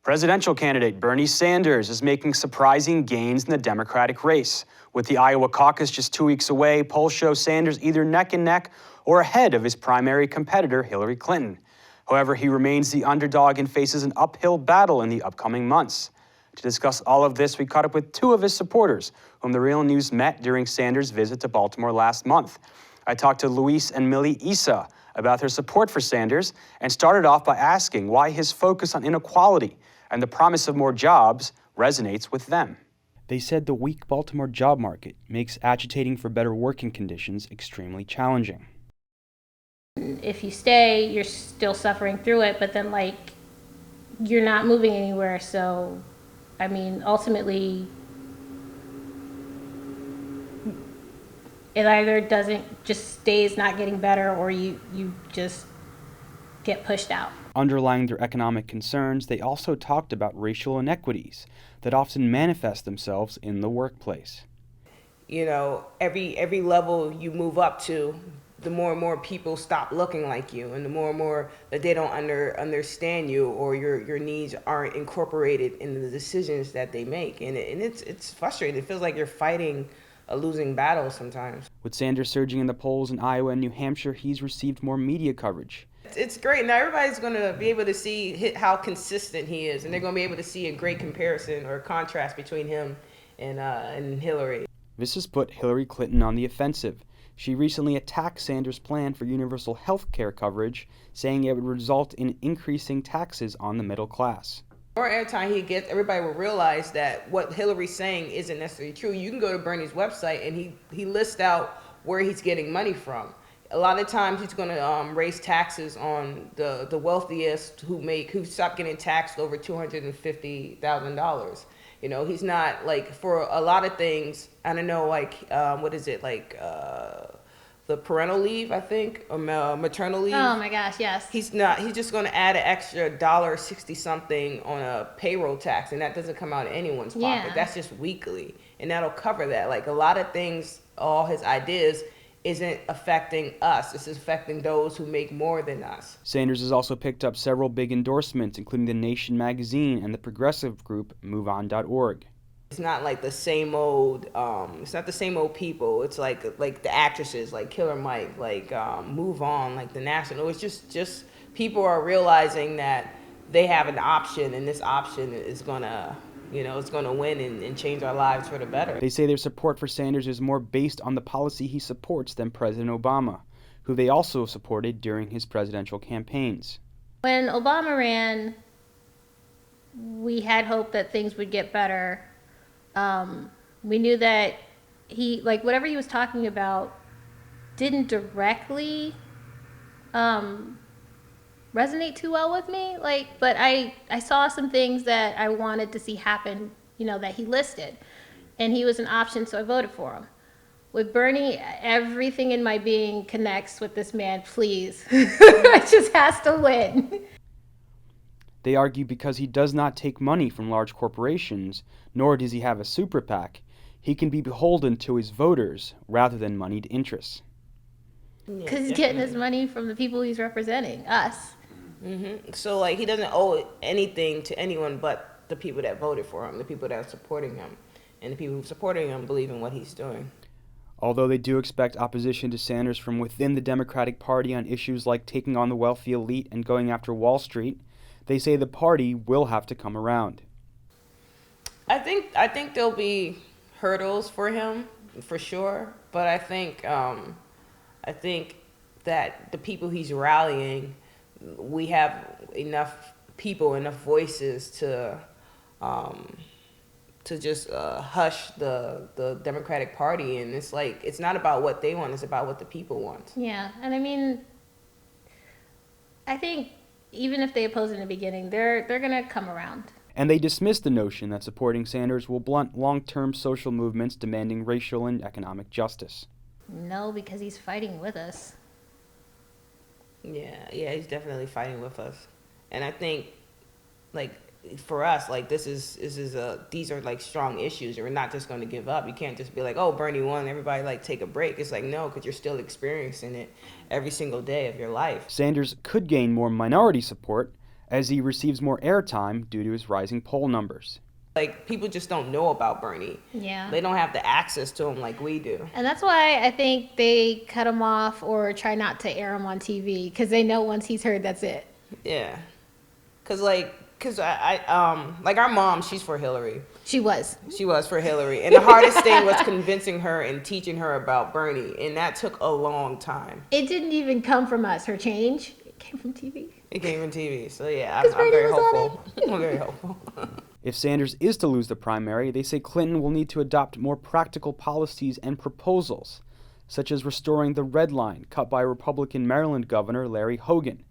Presidential candidate Bernie Sanders is making surprising gains in the Democratic race. With the Iowa caucus just 2 weeks away, polls show Sanders either neck and neck or ahead of his primary competitor, Hillary Clinton. However, he remains the underdog and faces an uphill battle in the upcoming months. To discuss all of this, we caught up with two of his supporters, whom the Real News met during Sanders' visit to Baltimore last month. I talked to Luis and Millie Issa about their support for Sanders and started off by asking why his focus on inequality and the promise of more jobs resonates with them. They said the weak Baltimore job market makes agitating for better working conditions extremely challenging. If you stay, you're still suffering through it, but then you're not moving anywhere. So, I mean, ultimately, it either just stays not getting better, or you just get pushed out. Underlying their economic concerns, they also talked about racial inequities that often manifest themselves in the workplace. You know, every level you move up to, the more and more people stop looking like you, and the more and more that they don't understand you, or your needs aren't incorporated in the decisions that they make. And it's frustrating. It feels like you're fighting a losing battle sometimes. With Sanders surging in the polls in Iowa and New Hampshire, he's received more media coverage. It's great. Now everybody's going to be able to see how consistent he is, and they're going to be able to see a great comparison or contrast between him and Hillary. This has put Hillary Clinton on the offensive. She recently attacked Sanders' plan for universal health care coverage, saying it would result in increasing taxes on the middle class. The more airtime he gets, everybody will realize that what Hillary's saying isn't necessarily true. You can go to Bernie's website, and he lists out where he's getting money from. A lot of times he's going to raise taxes on the wealthiest who stop getting taxed over $250,000. You know, he's not for a lot of things. I don't know, what is it, the parental leave, I think, or maternal leave. Oh my gosh, yes. He's just going to add an extra $1.60 something on a payroll tax, and that doesn't come out of anyone's pocket. Yeah. That's just weekly, and that'll cover that. A lot of things, all his ideas isn't affecting us. This is affecting those who make more than us. Sanders has also picked up several big endorsements, including The Nation magazine and the progressive group MoveOn.org. It's not the same old. It's not the same old people. It's like the actresses, like Killer Mike, Move On, The National. It's just people are realizing that they have an option, and this option is gonna. It's going to win and change our lives for the better. They say their support for Sanders is more based on the policy he supports than President Obama, who they also supported during his presidential campaigns. When Obama ran, we had hope that things would get better. We knew that whatever he was talking about didn't directly resonate too well with me, but I saw some things that I wanted to see happen, that he listed, and he was an option, so I voted for him. With Bernie, everything in my being connects with this man. Please. It just has to win. They argue because he does not take money from large corporations, nor does he have a super PAC, he can be beholden to his voters rather than moneyed interests. Because he's getting his money from the people he's representing, us. Mm-hmm. So he doesn't owe anything to anyone but the people that voted for him, the people that are supporting him, and the people who are supporting him believe in what he's doing. Although they do expect opposition to Sanders from within the Democratic Party on issues like taking on the wealthy elite and going after Wall Street, they say the party will have to come around. I think there'll be hurdles for him, for sure, but I think that the people he's rallying, we have enough people, enough voices to just hush the Democratic Party, and it's not about what they want, it's about what the people want. Yeah, and I mean, I think even if they oppose in the beginning, they're gonna come around. And they dismiss the notion that supporting Sanders will blunt long-term social movements demanding racial and economic justice. No, because he's fighting with us. Yeah, he's definitely fighting with us, and I think, for us, these are strong issues, and we're not just going to give up. You can't just be oh, Bernie won, everybody take a break. It's no, because you're still experiencing it every single day of your life. Sanders could gain more minority support as he receives more airtime due to his rising poll numbers. Like, people just don't know about Bernie. Yeah. They don't have the access to him like we do. And that's why I think they cut him off or try not to air him on TV, because they know once he's heard, that's it. Yeah. Cause I like our mom, she's for Hillary. She was. She was for Hillary. And the hardest thing was convincing her and teaching her about Bernie. And that took a long time. It didn't even come from us, her change. It came from TV. It came from TV. So yeah, 'Cause I'm Bernie very was on hopeful. I'm very hopeful. If Sanders is to lose the primary, they say Clinton will need to adopt more practical policies and proposals, such as restoring the red line cut by Republican Maryland Governor Larry Hogan.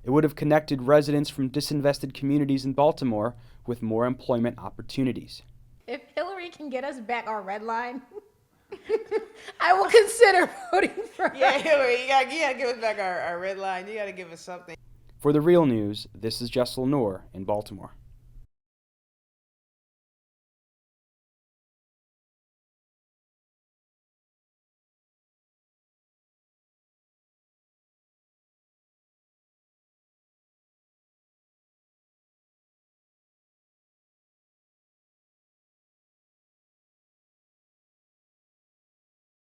It would have connected residents from disinvested communities in Baltimore with more employment opportunities. If Hillary can get us back our red line, I will consider voting for her. Yeah, Hillary, you gotta give us back our red line. You gotta give us something. For The Real News, this is Jessel Noor in Baltimore.